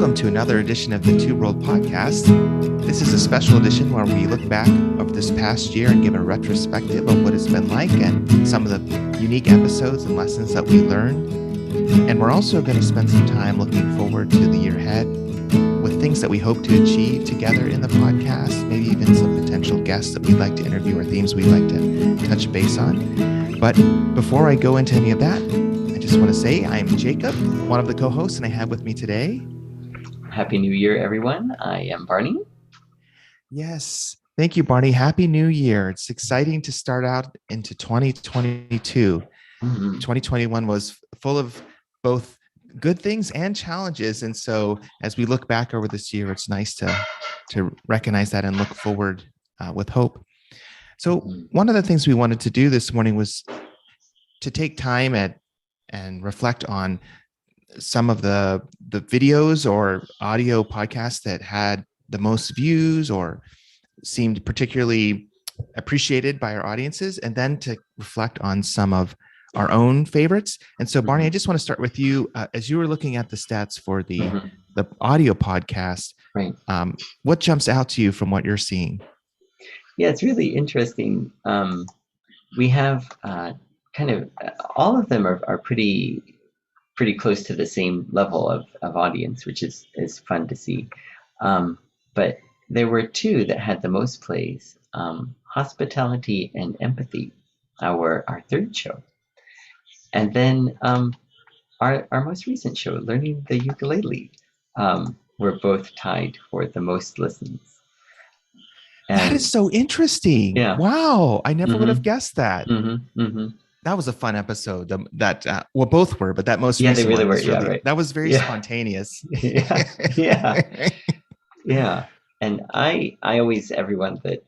welcome to another edition of the Two World Podcast. This is a special edition where we look back over this past year and give a retrospective of what it's been like and some of the unique episodes and lessons that we learned. And we're also going to spend some time looking forward to the year ahead with things that we hope to achieve together in the podcast, maybe even some potential guests that we'd like to interview or themes we'd like to touch base on. But before I go into any of that, I just want to say I'm Jacob, one of the co-hosts, and I have with me today. Happy New Year, everyone. I am Barney. Yes. Thank you, Barney. Happy New Year. It's exciting to start out into 2022. 2021 was full of both good things and challenges. And so as we look back over this year, it's nice to recognize that and look forward with hope. So one of the things we wanted to do this morning was to take time and reflect on some of the videos or audio podcasts that had the most views or seemed particularly appreciated by our audiences, and then to reflect on some of our own favorites. And so, Barney, I just want to start with you. As you were looking at the stats for the audio podcast, right. What jumps out to you from what you're seeing? Yeah, it's really interesting. We have kind of all of them are pretty close to the same level of audience, which is fun to see. But there were two that had the most plays: Hospitality and Empathy, our third show, and then our most recent show, Learning the Ukulele, were both tied for the most listens. And that is so interesting. Yeah. Wow. I never would have guessed that. Mm-hmm. That was a fun episode. Well, both were, but that most recent they really one were. Was really, right. That was very spontaneous. Yeah. And I always, everyone that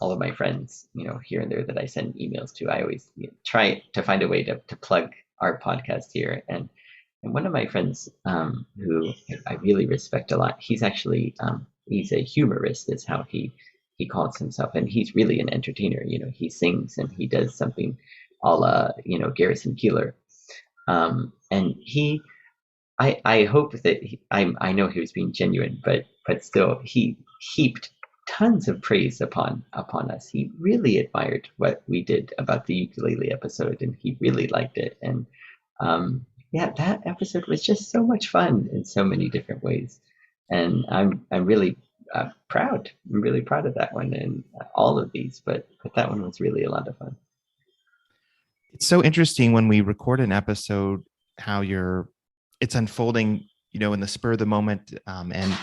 all of my friends, here and there that I send emails to, I always try to find a way to plug our podcast here. And one of my friends, who I really respect a lot, he's actually he's a humorist, is how he calls himself, and he's really an entertainer. He sings and he does something a la Garrison Keillor, and I hope that I know he was being genuine, but still he heaped tons of praise upon us. He really admired what we did about the ukulele episode, and he really liked it. And that episode was just so much fun in so many different ways, and I'm really proud. I'm really proud of that one and all of these, but that one was really a lot of fun. It's so interesting when we record an episode, how it's unfolding, in the spur of the moment, and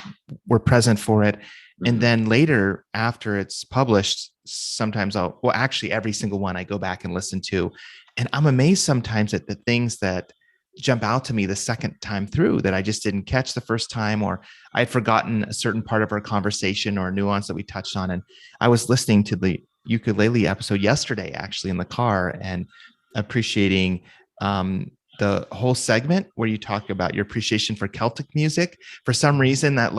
we're present for it. And then later, after it's published, sometimes actually every single one I go back and listen to, and I'm amazed sometimes at the things that jump out to me the second time through that I just didn't catch the first time, or I'd forgotten a certain part of our conversation or nuance that we touched on. And I was listening to the ukulele episode yesterday, actually in the car, and appreciating the whole segment where you talk about your appreciation for Celtic music. For some reason that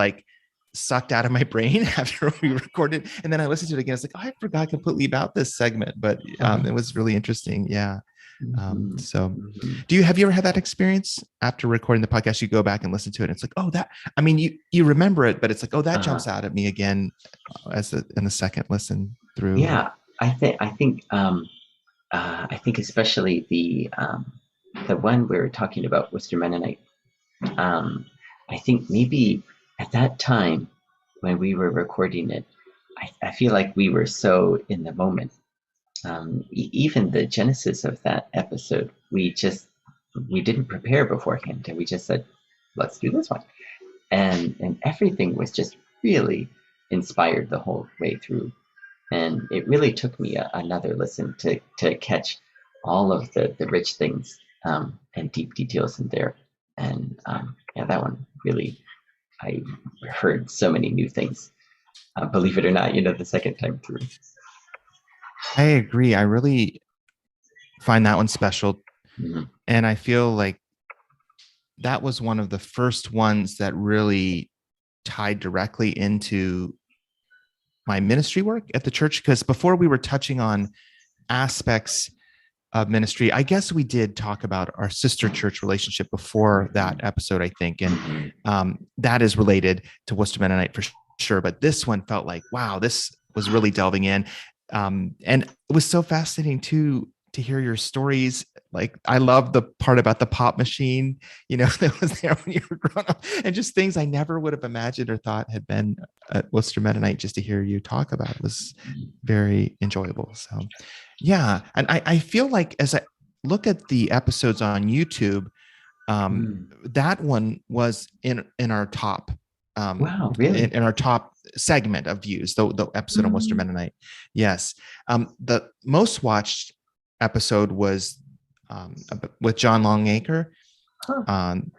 sucked out of my brain after we recorded. And then I listened to it again. I was like, I forgot completely about this segment, but it was really interesting. Yeah. So have you ever had that experience after recording the podcast? You go back and listen to it. And it's like, you remember it, but it's like, that jumps out at me again in the second listen through. Yeah. I think especially the one we were talking about, Worcester Mennonite. I think maybe at that time when we were recording it, I feel like we were so in the moment. Even the genesis of that episode, we didn't prepare beforehand, and we just said, let's do this one. And everything was just really inspired the whole way through. And it really took me another listen to catch all of the rich things and deep details in there. And that one really, I heard so many new things. Believe it or not, the second time through. I agree. I really find that one special. And I feel like that was one of the first ones that really tied directly into my ministry work at the church, because before we were touching on aspects of ministry. I guess we did talk about our sister church relationship before that episode, I think. And that is related to Worcester Mennonite for sure. But this one felt like, wow, this was really delving in. And it was so fascinating too, to hear your stories. Like, I love the part about the pop machine, that was there when you were growing up, and just things I never would have imagined or thought had been at Worcester Mennonite. Just to hear you talk about it was very enjoyable. So, yeah. And I feel like as I look at the episodes on YouTube, that one was in our top, Wow, really? in our top segment of views, the episode on Worcester Mennonite. Yes. The most watched episode was with John Longacre,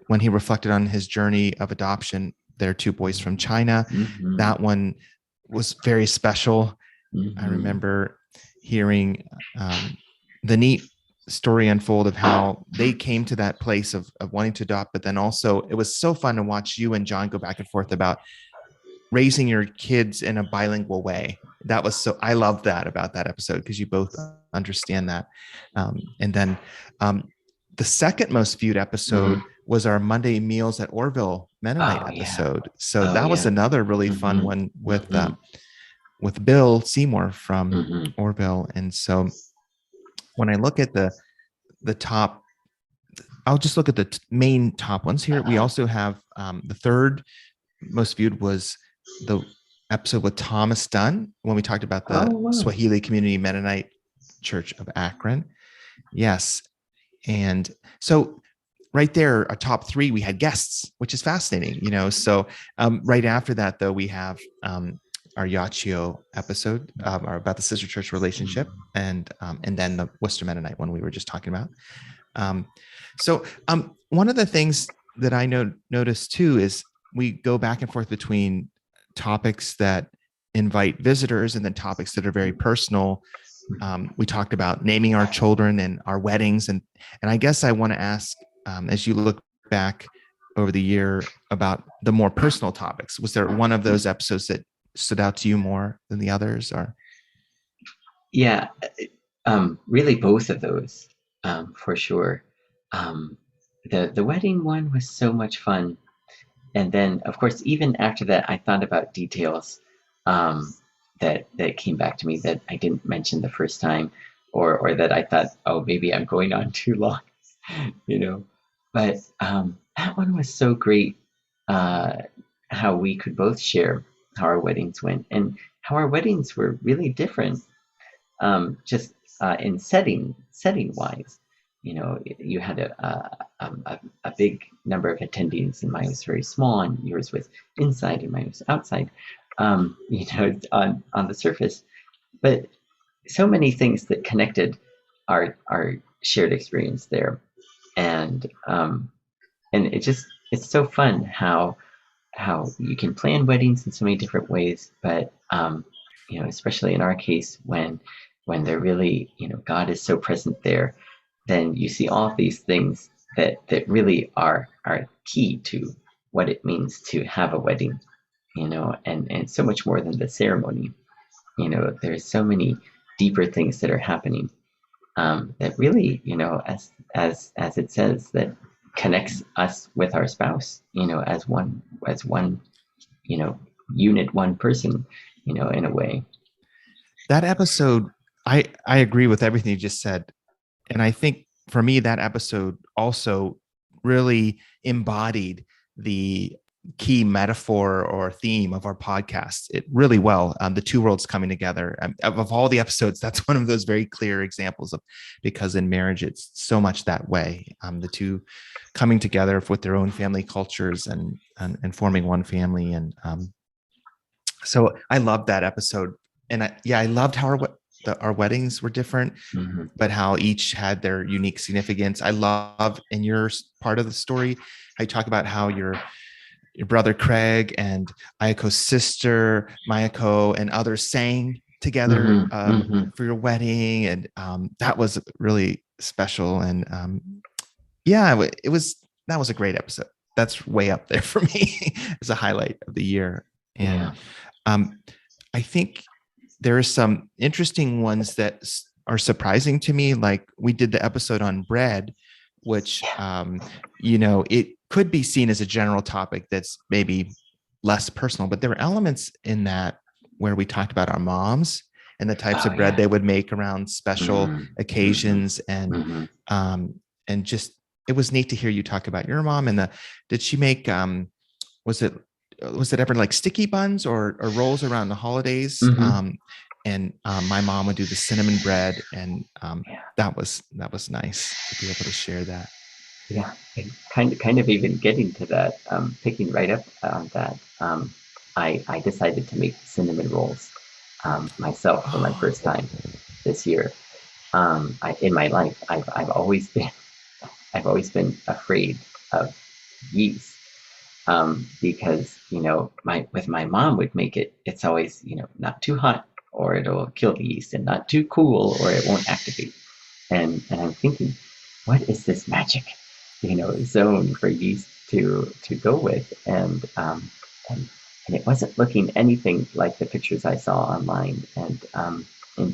when he reflected on his journey of adoption, their two boys from China. That one was very special. I remember hearing the neat story unfold of how they came to that place of wanting to adopt, but then also it was so fun to watch you and John go back and forth about raising your kids in a bilingual way. That was I love that about that episode, because you both understand that. And then the second most viewed episode was our Monday Meals at Orville Mennonite episode. So that was another really fun one with Bill Seymour from Orville. And so when I look at the top, I'll just look at the main top ones here. We also have the third most viewed was the episode with Thomas Dunn, when we talked about the Swahili Community Mennonite Church of Akron. Yes. And so right there, a top three, we had guests, which is fascinating, so right after that, though, we have our Yachio episode about the sister church relationship, and then the Worcester Mennonite one we were just talking about. So one of the things that I noticed too is we go back and forth between topics that invite visitors and then topics that are very personal. We talked about naming our children and our weddings, and I guess I want to ask, as you look back over the year, about the more personal topics. Was there one of those episodes that stood out to you more than the others, or? Yeah, really both of those, for sure. The wedding one was so much fun, and then of course even after that, I thought about details that came back to me that I didn't mention the first time, or that I thought, oh, maybe I'm going on too long, But that one was so great. How we could both share how our weddings went, and how our weddings were really different, just in setting wise. You had a big number of attendees, and mine was very small, and yours was inside, and mine was outside. On the surface, but so many things that connected our shared experience there, and it's so fun how you can plan weddings in so many different ways, but especially in our case, when they're really, God is so present there, then you see all of these things that really are key to what it means to have a wedding, and so much more than the ceremony. There's so many deeper things that are happening, that really, as it says, that connects us with our spouse, as one, unit, one person, in a way. That episode, I agree with everything you just said. And I think for me, that episode also really embodied the key metaphor or theme of our podcast it really well. The two worlds coming together. Of all the episodes, that's one of those very clear examples of, because in marriage, it's so much that way. The two coming together with their own family cultures and forming one family. And so I loved that episode. And I loved how our weddings were different, but how each had their unique significance. I love in your part of the story, how you talk about how your brother Craig and Ayako's sister Mayako and others sang together for your wedding, and that was really special. And that was a great episode. That's way up there for me as a highlight of the year. And I think there are some interesting ones that are surprising to me. Like we did the episode on bread, which, Yeah. it could be seen as a general topic that's maybe less personal, but there were elements in that where we talked about our moms and the types Oh of bread yeah. they would make around special Mm-hmm. occasions. Mm-hmm. Um, and just, it was neat to hear you talk about your mom and did she make, was it, was it ever like sticky buns or rolls around the holidays? Mm-hmm. And my mom would do the cinnamon bread, and Yeah. that was nice to be able to share that. Yeah. And kind of even getting to that, picking right up on that. I decided to make cinnamon rolls myself for my Oh, first time this year. In my life, I've always been afraid of yeast, because my mom would make it. It's always not too hot or it'll kill the yeast, and not too cool or it won't activate. And I'm thinking, what is this magic, zone for yeast to go with? And it wasn't looking anything like the pictures I saw online. And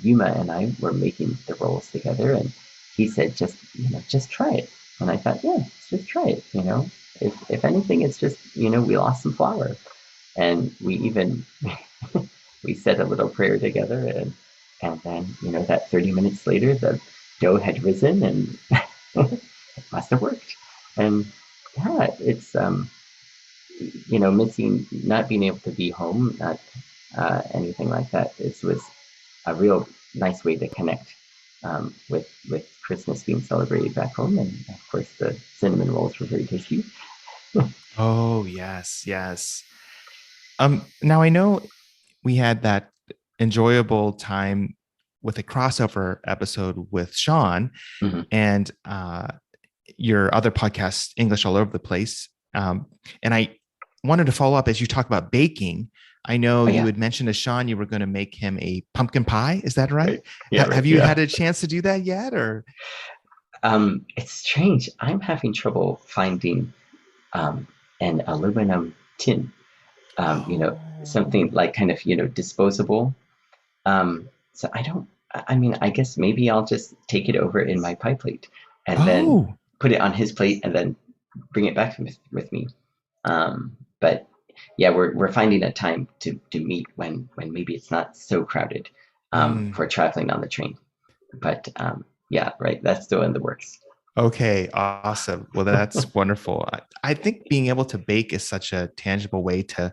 Yuma and I were making the rolls together, and he said, just try it. And I thought, yeah, just try it. If anything, it's just we lost some flour, and we even we said a little prayer together, and then that 30 minutes later the dough had risen, and it must have worked. And yeah, it's missing, not being able to be home, not anything like that. It was a real nice way to connect, with Christmas being celebrated back home, and of course the cinnamon rolls were very tasty. oh yes, yes. Now I know we had that enjoyable time with a crossover episode with Sean Mm-hmm. and your other podcast, English All Over the Place. And I wanted to follow up as you talk about baking. I know Oh you yeah, had mentioned to Sean you were going to make him a pumpkin pie. Is that right? right. Yeah, right. Have you Yeah. had a chance to do that yet? Or It's strange. I'm having trouble finding um, an aluminum tin. Something oh, like kind of disposable. So I don't. I mean, I guess maybe I'll just take it over in my pie plate, and then oh, put it on his plate, and then bring it back with me. But yeah, we're finding a time to meet when maybe it's not so crowded, mm, for traveling on the train. But yeah, right. That's still in the works. okay, awesome. Well, that's wonderful. I think being able to bake is such a tangible way to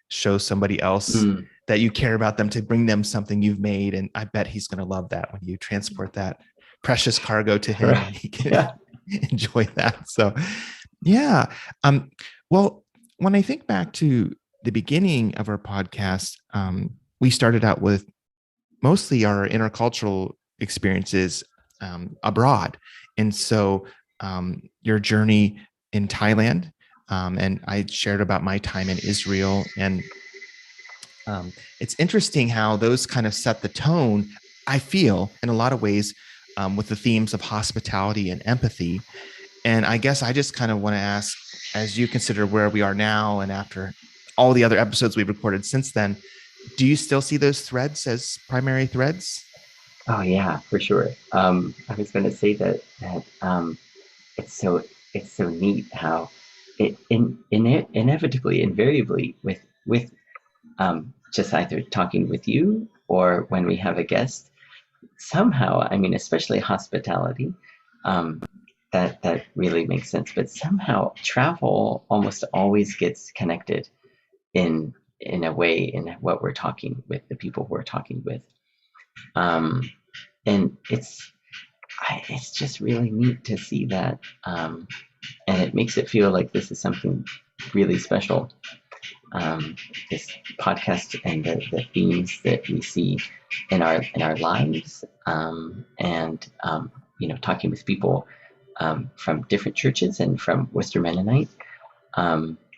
show somebody else Mm, that you care about them, to bring them something you've made. And I bet he's going to love that when you transport that precious cargo to him and right. he can Yeah. enjoy that. So, yeah. Um, well, when I think back to the beginning of our podcast, we started out with mostly our intercultural experiences abroad. And so your journey in Thailand, and I shared about my time in Israel. And it's interesting how those kind of set the tone, I feel, in a lot of ways, with the themes of hospitality and empathy. And I guess I just kind of want to ask, as you consider where we are now and after all the other episodes we've recorded since then, do you still see those threads as primary threads? Oh yeah, for sure. I was going to say that it's so neat how inevitably, invariably, with just either talking with you or when we have a guest, somehow, I mean, especially hospitality, um, that really makes sense. But somehow travel almost always gets connected in a way in what we're talking with the people we're talking with. Um, and it's just really neat to see that, and it makes it feel like this is something really special. Um, this podcast and the themes that we see in our lives, and talking with people, from different churches and from Worcester Mennonite,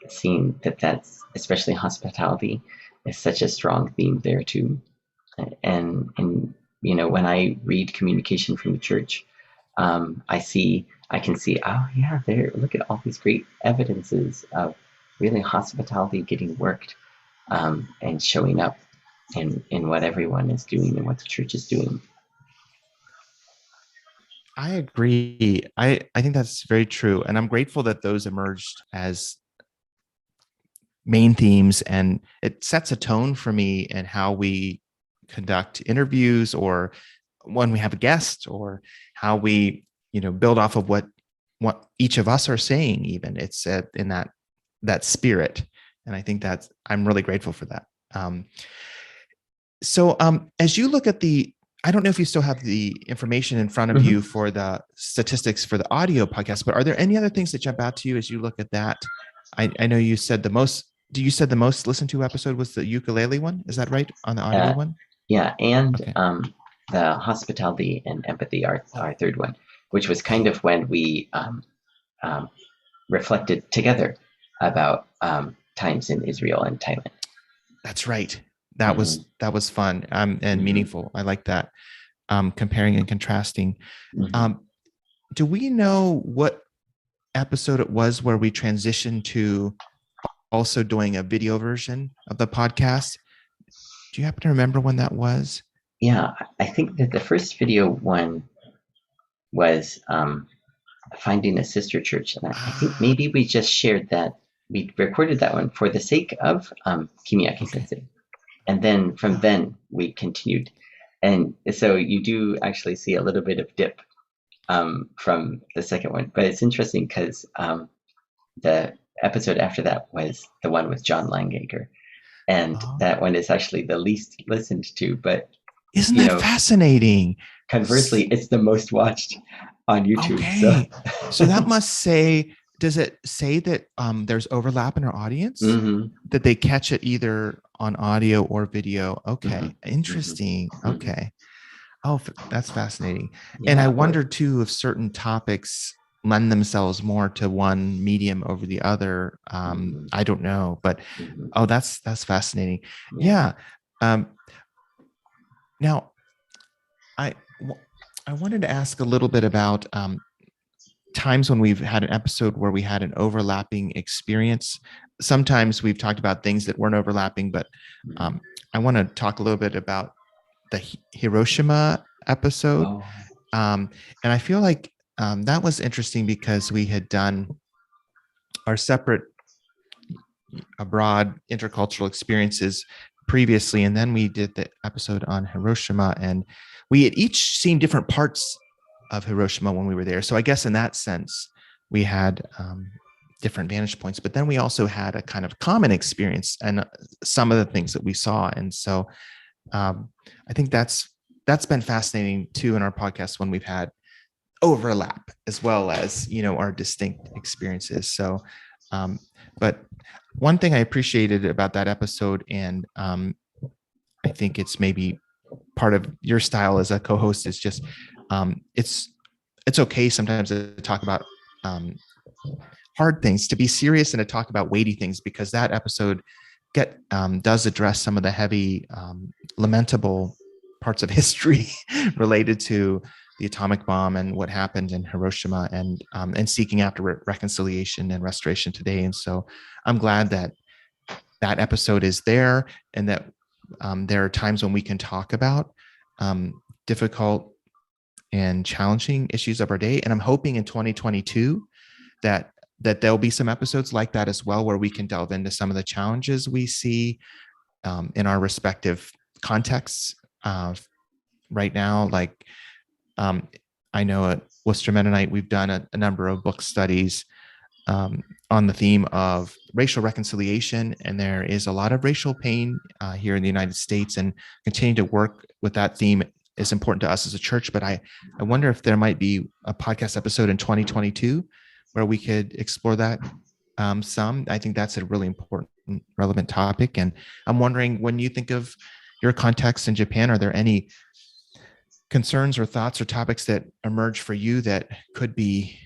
seeing that that's especially hospitality is such a strong theme there too. And when I read communication from the church, I can see, oh yeah, there, look at all these great evidences of really hospitality getting worked, and showing up in what everyone is doing and what the church is doing. I agree. I think that's very true. And I'm grateful that those emerged as main themes, and it sets a tone for me and how we conduct interviews, or when we have a guest, or how we, build off of what each of us are saying. Even it's in that spirit. And I think that's, I'm really grateful for that. As you look at I don't know if you still have the information in front of you Mhm. for the statistics for the audio podcast, but are there any other things that jump out to you as you look at that? I know you said you said the most listened to episode was the ukulele one. Is that right, on the audio Uh, one? yeah, and Okay. the hospitality and empathy, our Oh, third one, which was kind oh, of when we um, reflected together about times in Israel and Thailand. that's right. That Hmm. was fun, and Hmm. meaningful. I like that. Comparing and contrasting. Hmm. Um, do we know what episode it was where we transitioned to also doing a video version of the podcast? Do you happen to remember when that was? Yeah, I think that the first video one was finding a sister church, and I think Ah, maybe we just shared that. We recorded that one for the sake of Kimiaki okay. Sensei. And then from Oh, then we continued. And so you do actually see a little bit of dip from the second one. But it's interesting because the episode after that was the one with John Langager. And that oh. one is actually the least listened to. But, Isn't you that know, fascinating? conversely, it's the most watched on YouTube. So, Okay. So that must say, does it say that there's overlap in our audience? mm-hmm, That they catch it either on audio or video? mm-hmm, Okay. Interesting. mm-hmm, mm-hmm. Okay. Oh, that's fascinating. And I Yeah. Or, wonder too if certain topics lend themselves more to one medium over the other. mm-hmm, I don't know, but mm-hmm, oh, that's fascinating. yeah. Yeah. Um, now, I I wanted to ask a little bit about times when we've had an episode where we had an overlapping experience. Sometimes we've talked about things that weren't overlapping, but Mm-hmm. um, I want to talk a little bit about the Hiroshima episode. Oh. Um, and I feel like that was interesting because we had done our separate abroad intercultural experiences previously, and then we did the episode on Hiroshima, and we had each seen different parts of Hiroshima when we were there. So I guess in that sense, we had different vantage points, but then we also had a kind of common experience and some of the things that we saw. And so um, I think that's been fascinating too in our podcast when we've had overlap as well as our distinct experiences. So um, but one thing I appreciated about that episode, and I think it's maybe part of your style as a co-host, is just it's okay sometimes to talk about um, hard things, to be serious, and to talk about weighty things, because that episode does address some of the heavy, lamentable parts of history related to the atomic bomb and what happened in Hiroshima, and seeking after reconciliation and restoration today. And so I'm glad that that episode is there, and that there are times when we can talk about difficult and challenging issues of our day. And I'm hoping in 2022 that there'll be some episodes like that as well, where we can delve into some of the challenges we see in our respective contexts right now. Like um, I know at Worcester Mennonite, we've done a number of book studies on the theme of racial reconciliation, and there is a lot of racial pain here in the United States, and continuing to work with that theme is important to us as a church. But I wonder if there might be a podcast episode in 2022 where we could explore that some. I think that's a really important, relevant topic. And I'm wondering, when you think of your context in Japan, are there any concerns or thoughts or topics that emerge for you that could be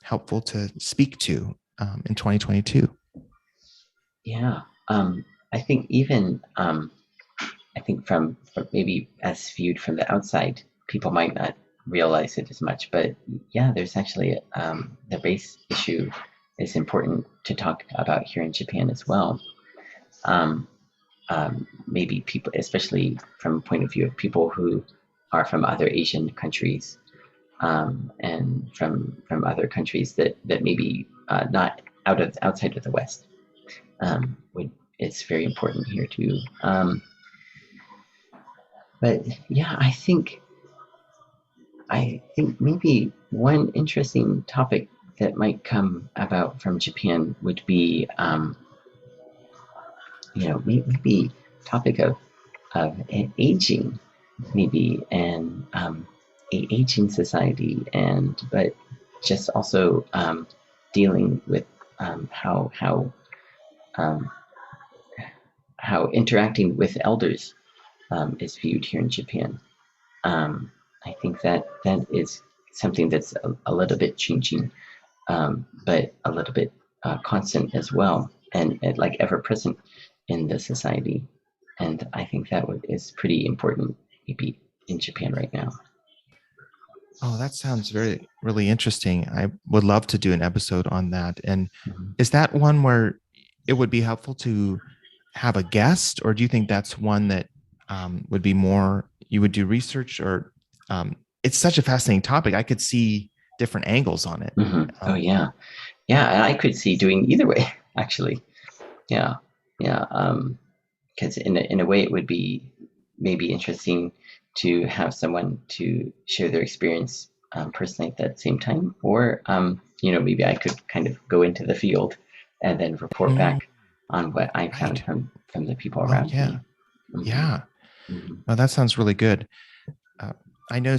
helpful to speak to in 2022? Yeah. I think even I think from maybe as viewed from the outside, people might not realize it as much. But yeah, there's actually the race issue is important to talk about here in Japan as well. Um, Maybe people, especially from a point of view of people who are from other Asian countries, and from other countries that maybe not outside of the West. Would It's very important here too. But yeah, I think maybe one interesting topic that might come about from Japan would be, maybe topic of aging, maybe, and a aging society, and but just also dealing with how um, how interacting with elders is viewed here in Japan. Um, I think that is something that's a little bit changing, but a little bit constant as well, and like ever present in the society. And I think is pretty important, maybe in Japan right now. Oh, that sounds really interesting. I would love to do an episode on that. And Mhm. is that one where it would be helpful to have a guest, or do you think that's one that would be more you would do research? Or it's such a fascinating topic. I could see different angles on it. Oh Um, yeah, yeah. And I could see doing either way, actually. Yeah, yeah. Because in a way, it would be maybe interesting to have someone to share their experience personally at that same time, or maybe I could kind of go into the field and then report mm, back on what I found right. from the people Oh around yeah, me. Hmm. yeah. Hmm. Oh, that sounds really good. Uh, I know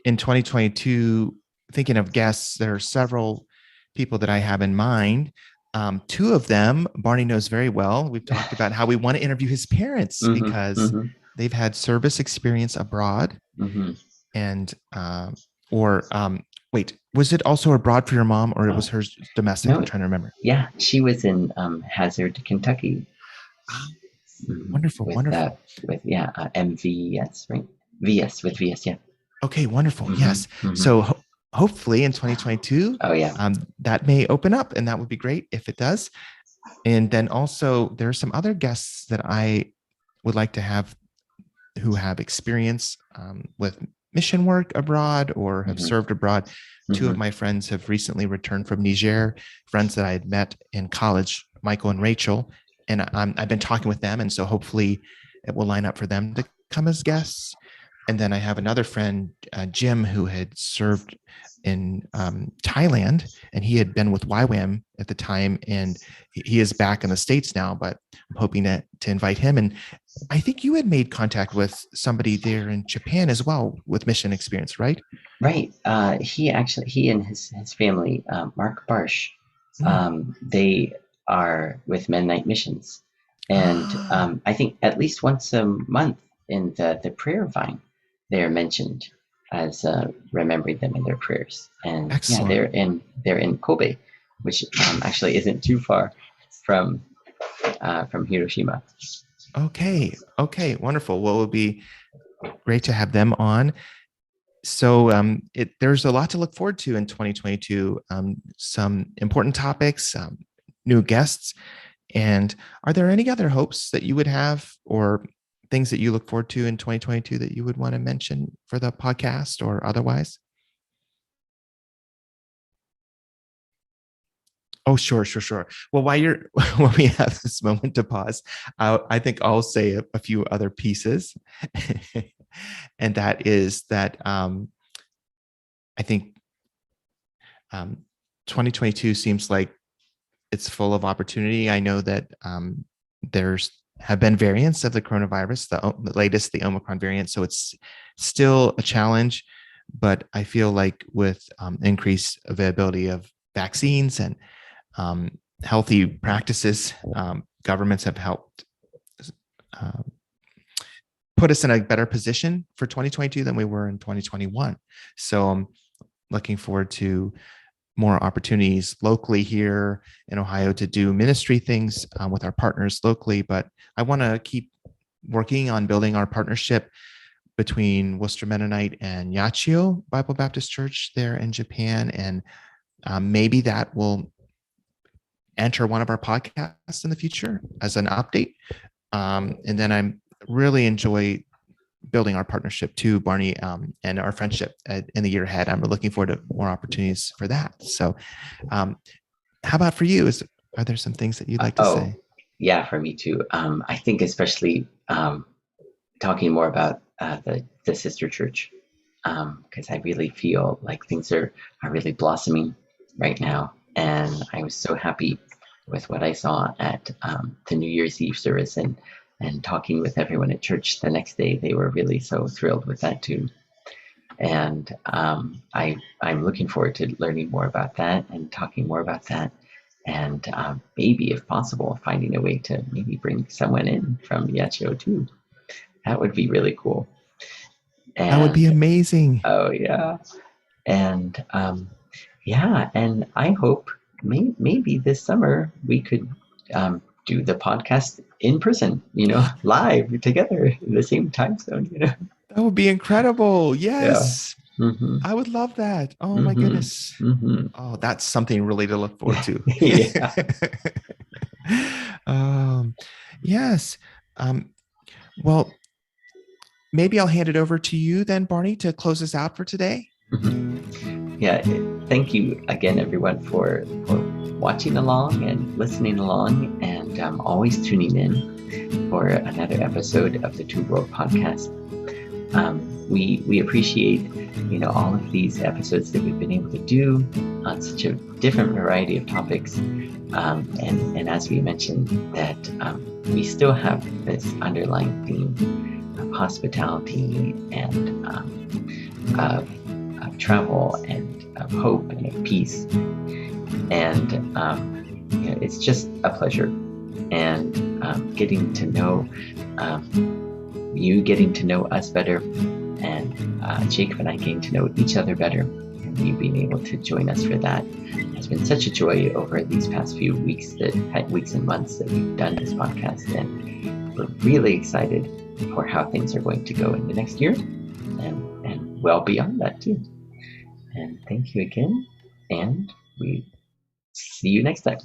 in 2022, thinking of guests, there are several people that I have in mind. Two of them, Barney knows very well. We've talked about how we want to interview his parents Hmm. because Hmm. they've had service experience abroad. Hmm. And, or, wait, was it also abroad for your mom or it was Oh hers domestic? I'm no, trying to remember. yeah, she was in Hazard, Kentucky. Ah, Hmm. wonderful, wonderful. With yeah, MVS, right? VS with VS, yeah. Okay, wonderful. Hmm. Yes. Hmm. So hopefully in 2022, Oh yeah. that may open up, and that would be great if it does. And then also, there are some other guests that I would like to have who have experience with mission work abroad or have Hmm. served abroad. Two of Hmm. my friends have recently returned from Niger, friends that I had met in college, Michael and Rachel. And I've been talking with them. And so hopefully it will line up for them to come as guests. And then I have another friend, Jim, who had served in Thailand, and he had been with YWAM at the time, and he is back in the States now. But I'm hoping to invite him. And I think you had made contact with somebody there in Japan as well with mission experience, right? Right. He and his family, Mark Barsh, Mm. they are with Mennonite Missions, and Ah, I think at least once a month in the prayer vine, they are mentioned as remembering them in their prayers. And yeah, excellent. they're in Kobe, which actually isn't too far from from Hiroshima. Okay. Okay. Wonderful. Well, it would be great to have them on. So there's a lot to look forward to in 2022. Some important topics, new guests. And are there any other hopes that you would have or things that you look forward to in 2022 that you would want to mention for the podcast or otherwise? Oh, sure, sure, sure. Well, while you're when we have this moment to pause, I think I'll say a few other pieces, and that is that I think um, 2022 seems like it's full of opportunity. I know that there's have been variants of the coronavirus, the latest, the Omicron variant, so it's still a challenge. But I feel like with increased availability of vaccines and healthy practices, governments have helped um, put us in a better position for 2022 than we were in 2021. So I'm looking forward to more opportunities locally here in Ohio to do ministry things with our partners locally. But I want to keep working on building our partnership between Worcester Mennonite and Yachio Bible Baptist Church there in Japan. And maybe that will enter one of our podcasts in the future as an update. And then I'm really enjoy building our partnership too, Barney, and our friendship in the year ahead. I'm looking forward to more opportunities for that. So, how about for you? Are there some things that you'd like to Oh, say? yeah, for me too. I think especially talking more about the sister church, because I really feel like things are really blossoming right now. And I was so happy with what I saw at the New Year's Eve service, and talking with everyone at church the next day. They were really so thrilled with that too. And I'm looking forward to learning more about that and talking more about that. And maybe, if possible, finding a way to maybe bring someone in from Yachio too. That would be really cool. That would be And amazing. oh yeah, and yeah, and I hope maybe this summer we could do the podcast in person, live together in the same time zone. That would be incredible. Yeah. Yes. Mm-hmm. I would love that. Oh my Mm-hmm. goodness. Mm-hmm. Oh, that's something really to look forward to. Yeah. um, yes. Um, well, maybe I'll hand it over to you then, Barney, to close us out for today. Mm-hmm. Yeah. Thank you again, everyone, for watching along and listening along, and always tuning in for another episode of the Two World Podcast. We appreciate all of these episodes that we've been able to do on such a different variety of topics, and as we mentioned, that we still have this underlying theme of hospitality and of travel and of hope and of peace, and it's just a pleasure, and getting to know you, getting to know us better, and Jacob and I getting to know each other better, and you being able to join us for that has been such a joy over these past few weeks and months that we've done this podcast, and we're really excited for how things are going to go in the next year, and well beyond that too. And thank you again, and we see you next time.